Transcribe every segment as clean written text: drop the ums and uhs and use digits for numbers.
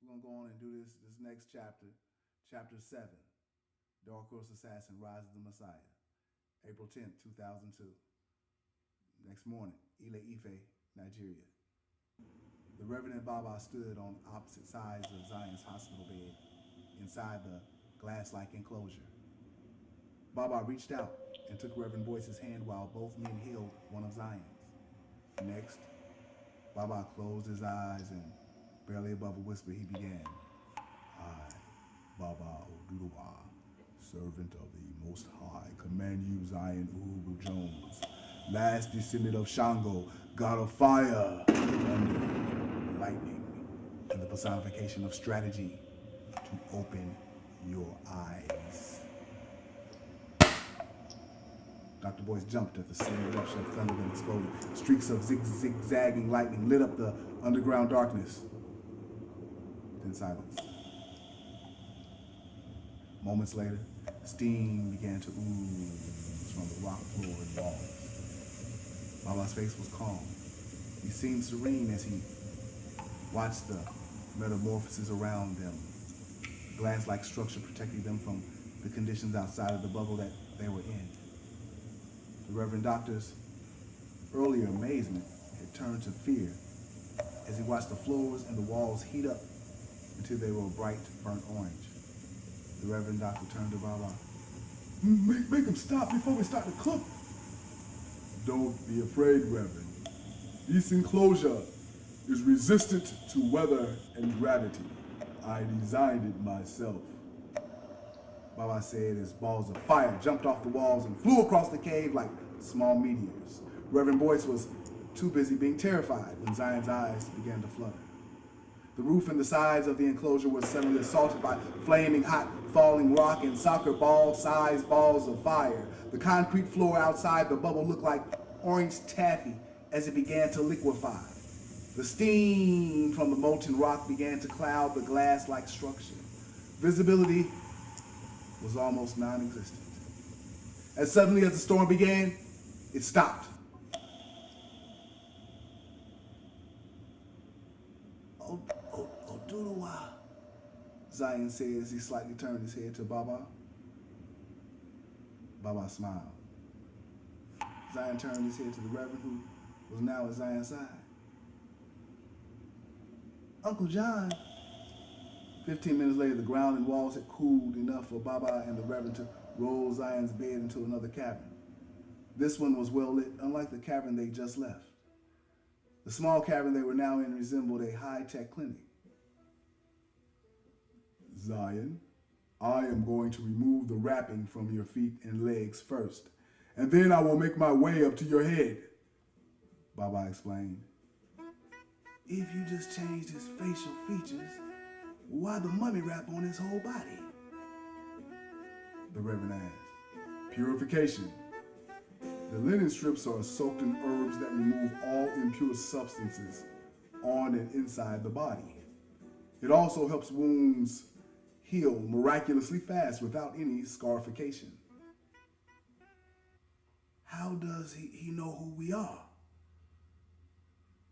We're gonna go on and do this next chapter, chapter 7, Dark Horse Assassin, Rise of the Messiah, April 10th, 2002. Next morning, Ile Ife, Nigeria. The Reverend Baba stood on opposite sides of Zion's hospital bed inside the glass-like enclosure. Baba reached out and took Reverend Boyce's hand while both men held one of Zion's. Next, Baba closed his eyes and, barely above a whisper, he began. I, Baba Oduduwa, servant of the Most High, command you, Zion Uhuru Jones, last descendant of Shango, god of fire, thunder, lightning, and the personification of strategy, to open your eyes. Dr. Boyce jumped at the same eruption of thunder that exploded. Streaks of zigzagging lightning lit up the underground darkness. Then silence. Moments later, steam began to ooze from the rock floor and walls. Baba's face was calm. He seemed serene as he watched the metamorphosis around them. Glass-like structure protecting them from the conditions outside of the bubble that they were in. The Reverend Doctor's earlier amazement had turned to fear as he watched the floors and the walls heat up until they were bright burnt orange. The Reverend Doctor turned to Baba. Make him stop before we start to cook. Don't be afraid, Reverend. This enclosure is resistant to weather and gravity. I designed it myself. Baba said as balls of fire jumped off the walls and flew across the cave like small meteors. Reverend Boyce was too busy being terrified when Zion's eyes began to flutter. The roof and the sides of the enclosure were suddenly assaulted by flaming hot falling rock and soccer ball-sized balls of fire. The concrete floor outside the bubble looked like orange taffy as it began to liquefy. The steam from the molten rock began to cloud the glass-like structure. Visibility was almost non-existent. As suddenly as the storm began, it stopped. Oduduwa, Zion said as he slightly turned his head to Baba. Baba smiled. Zion turned his head to the Reverend, who was now at Zion's side. Uncle John. 15 minutes later, the ground and walls had cooled enough for Baba and the Reverend to roll Zion's bed into another cavern. This one was well lit, unlike the cavern they just left. The small cavern they were now in resembled a high-tech clinic. Zion, I am going to remove the wrapping from your feet and legs first, and then I will make my way up to your head, Baba explained. If you just changed his facial features, why the mummy wrap on his whole body? The Reverend asked. Purification. The linen strips are soaked in herbs that remove all impure substances on and inside the body. It also helps wounds heal miraculously fast without any scarification. How does he know who we are?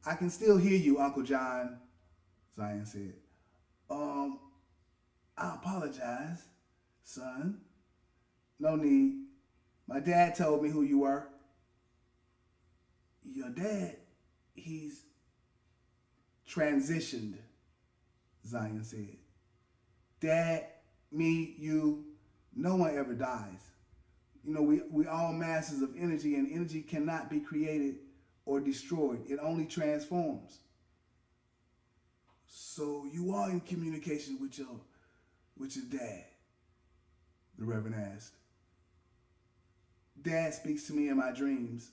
I can still hear you, Uncle John, Zion said. I apologize, son. No need. My dad told me who you were. Your dad, he's transitioned, Zion said. Dad, me, you, no one ever dies. You know, we all masses of energy, and energy cannot be created or destroyed. It only transforms. So you are in communication with your dad, the Reverend asked. Dad speaks to me in my dreams.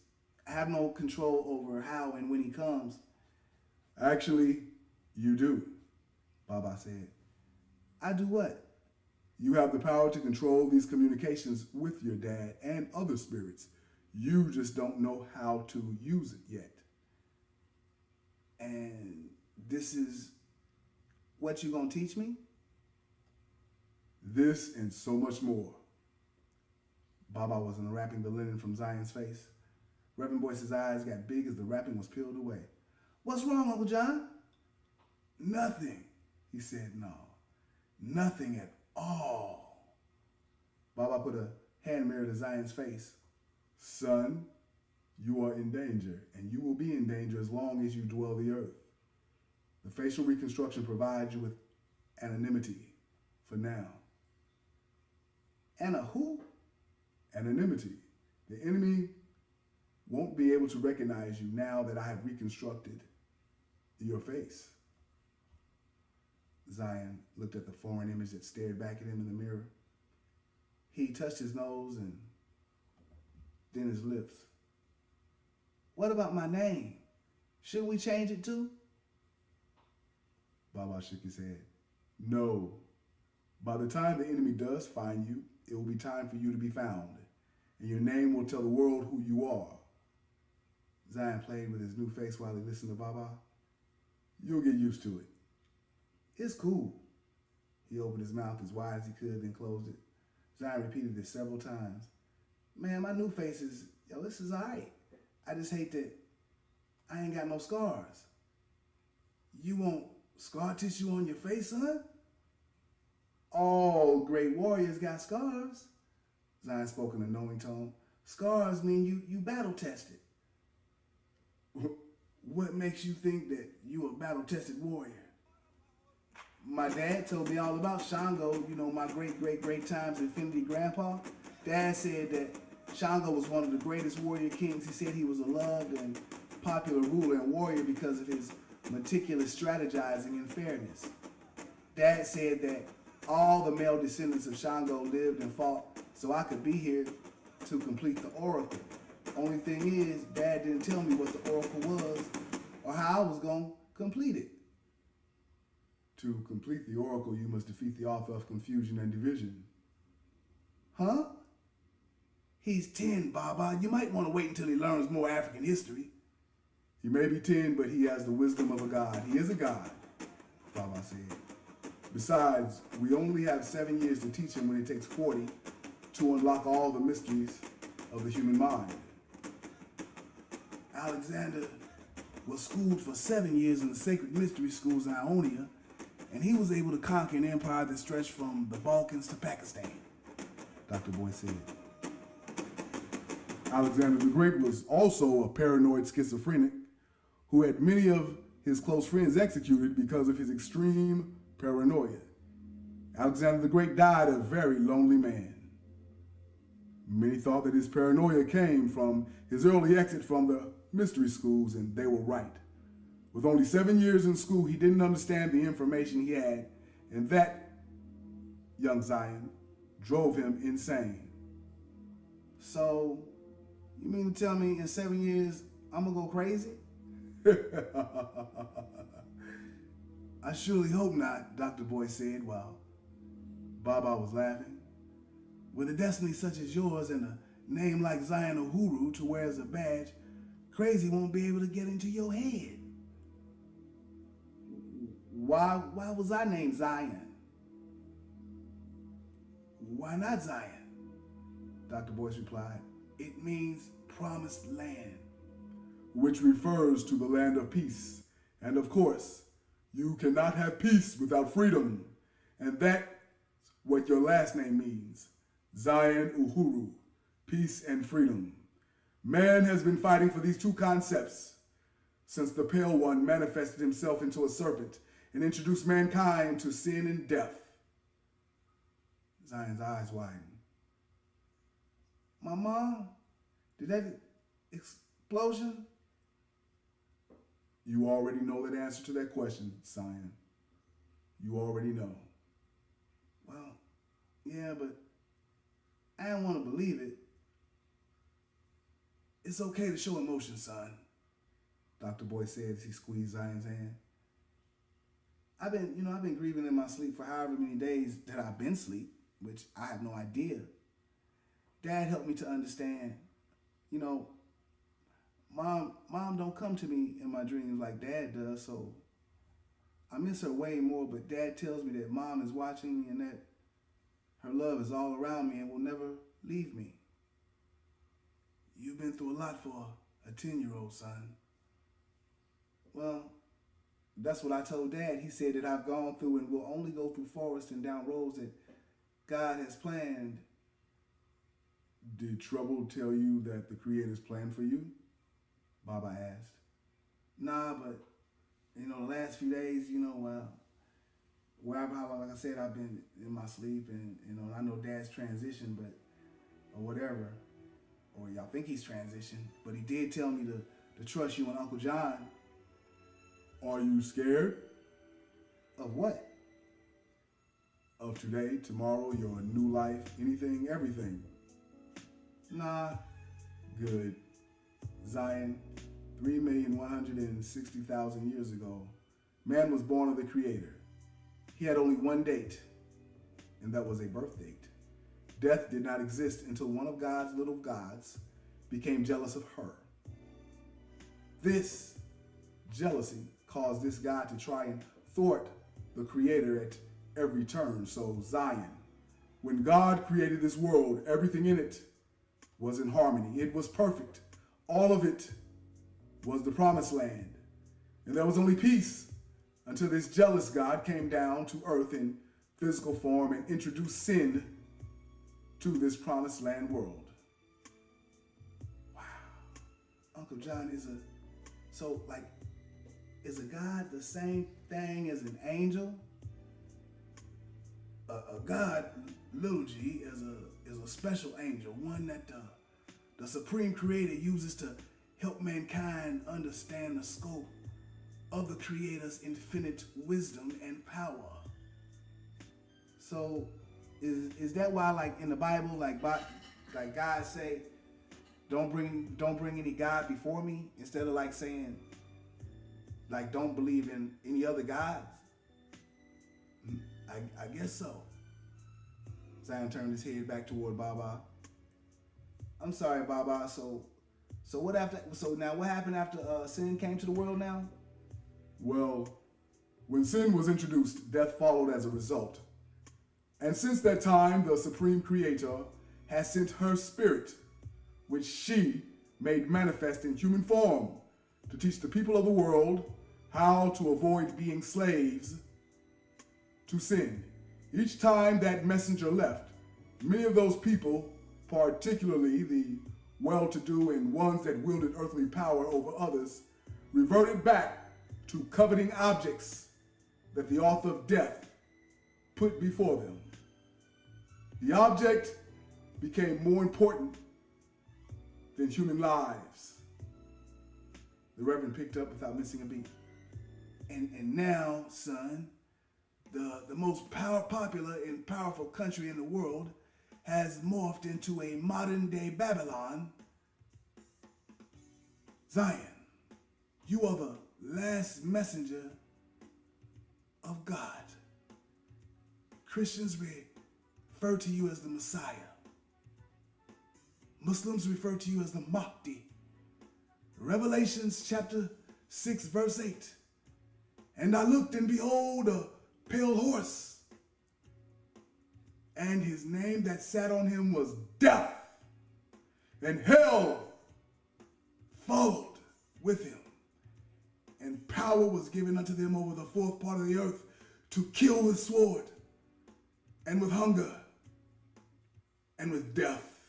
I have no control over how and when he comes. Actually, you do, Baba said. I do what? You have the power to control these communications with your dad and other spirits. You just don't know how to use it yet. And this is what you gonna teach me? This and so much more. Baba was unwrapping the linen from Zion's face. Reverend Boyce's eyes got big as the wrapping was peeled away. What's wrong, Uncle John? Nothing. He said, no, nothing at all. Baba put a hand mirror to Zion's face. Son, you are in danger, and you will be in danger as long as you dwell the earth. The facial reconstruction provides you with anonymity for now. Anna who? Anonymity. The enemy won't be able to recognize you now that I have reconstructed your face. Zion looked at the foreign image that stared back at him in the mirror. He touched his nose and then his lips. What about my name? Should we change it too? Baba shook his head. No. By the time the enemy does find you, it will be time for you to be found, and your name will tell the world who you are. Zion played with his new face while he listened to Baba. You'll get used to it. It's cool. He opened his mouth as wide as he could, then closed it. Zion repeated this several times. Man, my new face is, this is all right. I just hate that I ain't got no scars. You want scar tissue on your face, son? All great warriors got scars. Zion spoke in a knowing tone. Scars mean you battle tested. What makes you think that you a battle tested warrior? My dad told me all about Shango, my great times Infinity Grandpa. Dad said that Shango was one of the greatest warrior kings. He said he was a loved and popular ruler and warrior because of his meticulous strategizing and fairness. Dad said that all the male descendants of Shango lived and fought so I could be here to complete the oracle. Only thing is, Dad didn't tell me what the oracle was or how I was going to complete it. To complete the oracle, you must defeat the author of confusion and division. Huh? He's 10, Baba. You might want to wait until he learns more African history. He may be 10, but he has the wisdom of a god. He is a god, Baba said. Besides, we only have 7 years to teach him when it takes 40 to unlock all the mysteries of the human mind. Alexander was schooled for 7 years in the sacred mystery schools in Ionia, and he was able to conquer an empire that stretched from the Balkans to Pakistan, Dr. Boy said. Alexander the Great was also a paranoid schizophrenic who had many of his close friends executed because of his extreme paranoia. Alexander the Great died a very lonely man. Many thought that his paranoia came from his early exit from the mystery schools, and they were right. With only 7 years in school, he didn't understand the information he had, and that, young Zion, drove him insane. So, you mean to tell me in 7 years I'm gonna go crazy? I surely hope not, Dr. Boy said while Baba was laughing. With a destiny such as yours and a name like Zion Uhuru to wear as a badge, crazy won't be able to get into your head. Why was I named Zion? Why not Zion? Dr. Boyce replied. It means promised land, which refers to the land of peace. And of course, you cannot have peace without freedom. And that's what your last name means. Zion Uhuru, peace and freedom. Man has been fighting for these two concepts since the Pale One manifested himself into a serpent and introduced mankind to sin and death. Zion's eyes widened. My mom, did that explosion? You already know the answer to that question, Zion. You already know. Well, yeah, but I don't want to believe it. It's okay to show emotion, son, Dr. Boy said as he squeezed Zion's hand. I've been grieving in my sleep for however many days that I've been asleep, which I have no idea. Dad helped me to understand, Mom don't come to me in my dreams like Dad does, so I miss her way more, but Dad tells me that Mom is watching me and that her love is all around me and will never leave me. You've been through a lot for a 10-year-old, son. Well, That's what I told Dad. He said that I've gone through and will only go through forests and down roads that God has planned. Did trouble tell you that the Creator's plan for you? Baba asked. Nah, but the last few days, like I said, I've been in my sleep, and I know Dad's transitioned, but or whatever, or y'all think he's transitioned, but he did tell me to trust you and Uncle John. Are you scared? Of what? Of today, tomorrow, your new life, anything, everything. Nah, good. Zion, 3,160,000 years ago, man was born of the Creator. He had only one date, and that was a birth date. Death did not exist until one of God's little gods became jealous of her. This jealousy caused this God to try and thwart the Creator at every turn. So Zion, when God created this world, everything in it was in harmony. It was perfect. All of it was the promised land. And there was only peace until this jealous God came down to earth in physical form and introduced sin to this promised land world. Wow. Uncle John is a God the same thing as an angel? A God, little g, is a special angel, one that the Supreme Creator uses to help mankind understand the scope of the Creator's infinite wisdom and power. So, is that why, like in the Bible, like God say, don't bring any God before me, instead of like saying, like, don't believe in any other gods? I guess so. Zion turned his head back toward Baba. I'm sorry, Baba. So what happened after sin came to the world now? Well, when sin was introduced, death followed as a result. And since that time, the Supreme Creator has sent her spirit, which she made manifest in human form, to teach the people of the world how to avoid being slaves to sin. Each time that messenger left, many of those people, particularly the well-to-do and ones that wielded earthly power over others, reverted back to coveting objects that the author of death put before them. The object became more important than human lives. The Reverend picked up without missing a beat. And now, son, the most popular and powerful country in the world has morphed into a modern-day Babylon. Zion, you are the last messenger of God. Christians refer to you as the Messiah. Muslims refer to you as the Mahdi. Revelations chapter 6, verse 8. And I looked, and behold, a pale horse, and his name that sat on him was Death, and hell followed with him. And power was given unto them over the fourth part of the earth to kill with sword, and with hunger, and with death,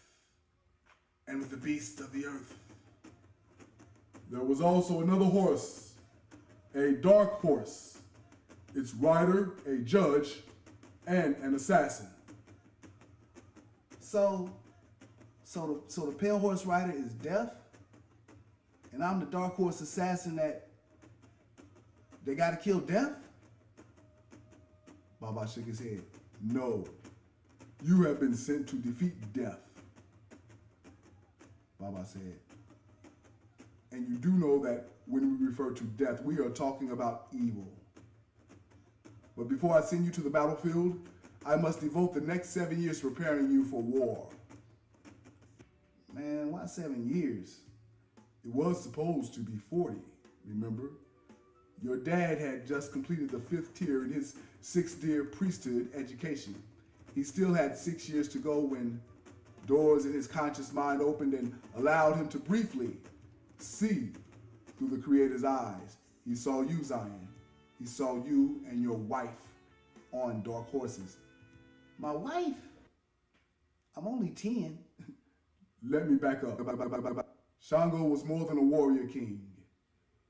and with the beasts of the earth. There was also another horse, a dark horse, its rider a judge and an assassin. So the pale horse rider is Death, and I'm the dark horse assassin that they gotta kill Death? Baba shook his head. No, you have been sent to defeat Death, Baba said. And you do know that when we refer to death, we are talking about evil. But before I send you to the battlefield, I must devote the next 7 years preparing you for war. Man, why 7 years? It was supposed to be 40, remember? Your dad had just completed the 5th tier in his 6th-tier priesthood education. He still had 6 years to go when doors in his conscious mind opened and allowed him to briefly see through the Creator's eyes. He saw you, Zion. he saw you and your wife on dark horses. My wife? I'm only 10. Let me back up. Shango was more than a warrior king.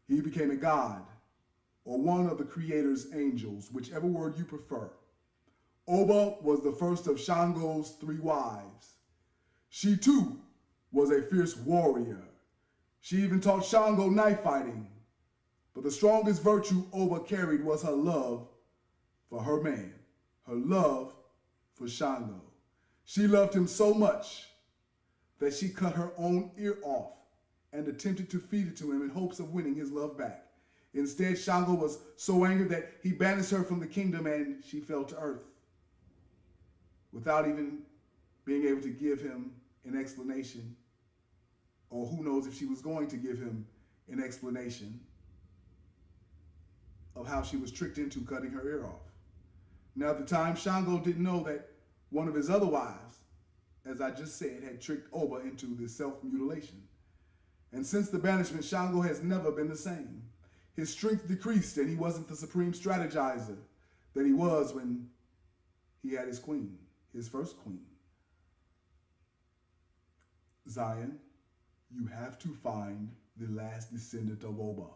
He became a god, or one of the creator's angels, whichever word you prefer. Oba was the first of Shango's 3 wives. She too was a fierce warrior. She even taught Shango knife fighting. But the strongest virtue Oba carried was her love for her man, her love for Shango. She loved him so much that she cut her own ear off and attempted to feed it to him in hopes of winning his love back. Instead, Shango was so angry that he banished her from the kingdom and she fell to earth without even being able to give him an explanation, or who knows if she was going to give him an explanation of how she was tricked into cutting her ear off. Now, at the time, Shango didn't know that one of his other wives, as I just said, had tricked Oba into this self-mutilation. And since the banishment, Shango has never been the same. His strength decreased, and he wasn't the supreme strategizer that he was when he had his queen, his first queen. Zion, you have to find the last descendant of Oba.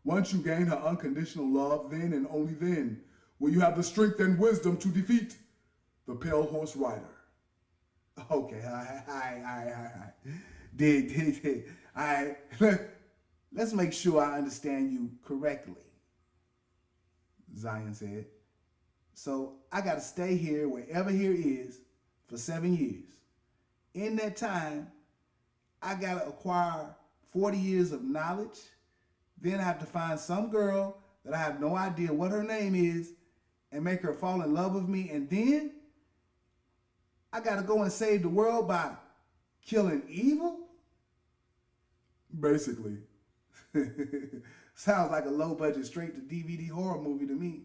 Once you gain her unconditional love, then and only then will you have the strength and wisdom to defeat the Pale Horse Rider. Okay, dig. Let's make sure I understand you correctly, Zion said. So I got to stay here wherever here is for 7 years. In that time, I got to acquire 40 years of knowledge. Then I have to find some girl that I have no idea what her name is and make her fall in love with me. And then I got to go and save the world by killing evil? Basically. Sounds like a low-budget straight-to-DVD horror movie to me.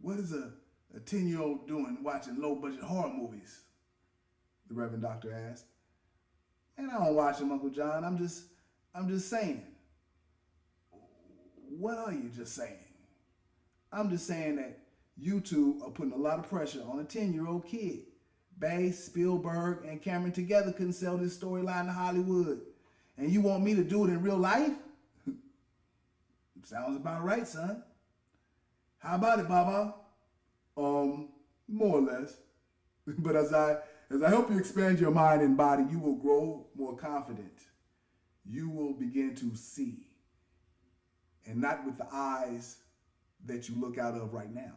What is a 10-year-old doing watching low-budget horror movies? The Reverend Doctor asked. Man, I don't watch them, Uncle John. I'm just saying. What are you just saying? I'm just saying that you two are putting a lot of pressure on a 10-year-old kid. Bay, Spielberg, and Cameron together couldn't sell this storyline to Hollywood. And you want me to do it in real life? Sounds about right, son. How about it, Baba? More or less. But as I help you expand your mind and body, you will grow more confident. You will begin to see. And not with the eyes that you look out of right now.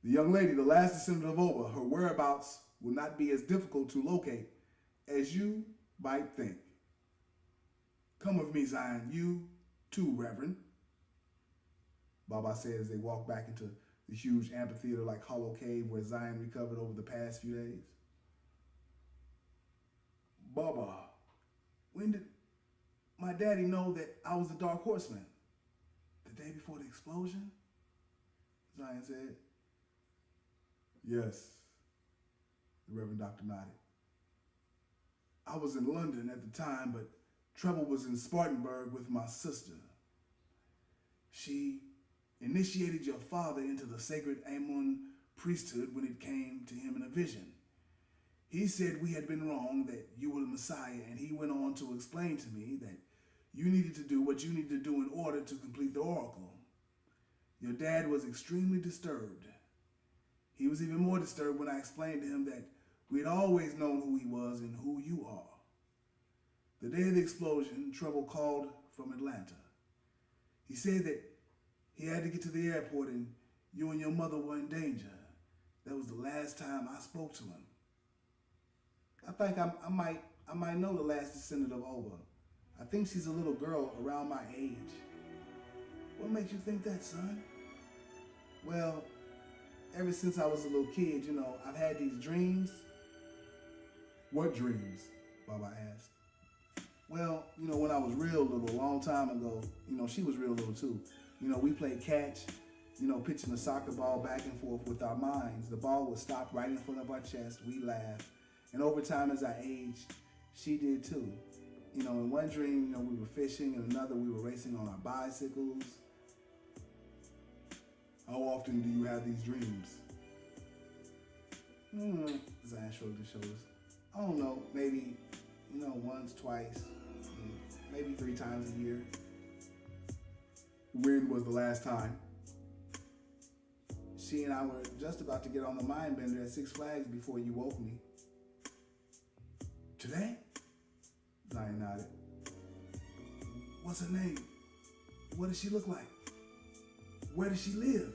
The young lady, the last descendant of Oba, her whereabouts will not be as difficult to locate as you might think. Come with me, Zion. You too, Reverend. Baba said as they walked back into the huge amphitheater-like hollow cave where Zion recovered over the past few days. Baba, when did my daddy know that I was the Dark Horseman? The day before the explosion? Zion said. Yes, the Reverend Doctor nodded. I was in London at the time, but Treble was in Spartanburg with my sister. She initiated your father into the sacred Amun priesthood when it came to him in a vision. He said we had been wrong, that you were the Messiah, and he went on to explain to me that you needed to do what you needed to do in order to complete the oracle. Your dad was extremely disturbed. He was even more disturbed when I explained to him that we had always known who he was and who you are. The day of the explosion, Treble called from Atlanta. He said that he had to get to the airport and you and your mother were in danger. That was the last time I spoke to him. I think I might know the last descendant of Oba. I think she's a little girl around my age. What makes you think that, son? Well, ever since I was a little kid, I've had these dreams. What dreams? Baba asked. Well, when I was real little, a long time ago, she was real little too. We played catch, pitching the soccer ball back and forth with our minds. The ball would stop right in front of our chest. We laughed. And over time as I aged, she did too. in one dream, we were fishing, and another we were racing on our bicycles. How often do you have these dreams? Zion shrugged his shoulders. I don't know, maybe, once, twice, maybe 3 times a year. When was the last time? She and I were just about to get on the mind bender at Six Flags before you woke me. Today? Zion nodded. What's her name? What does she look like? Where does she live?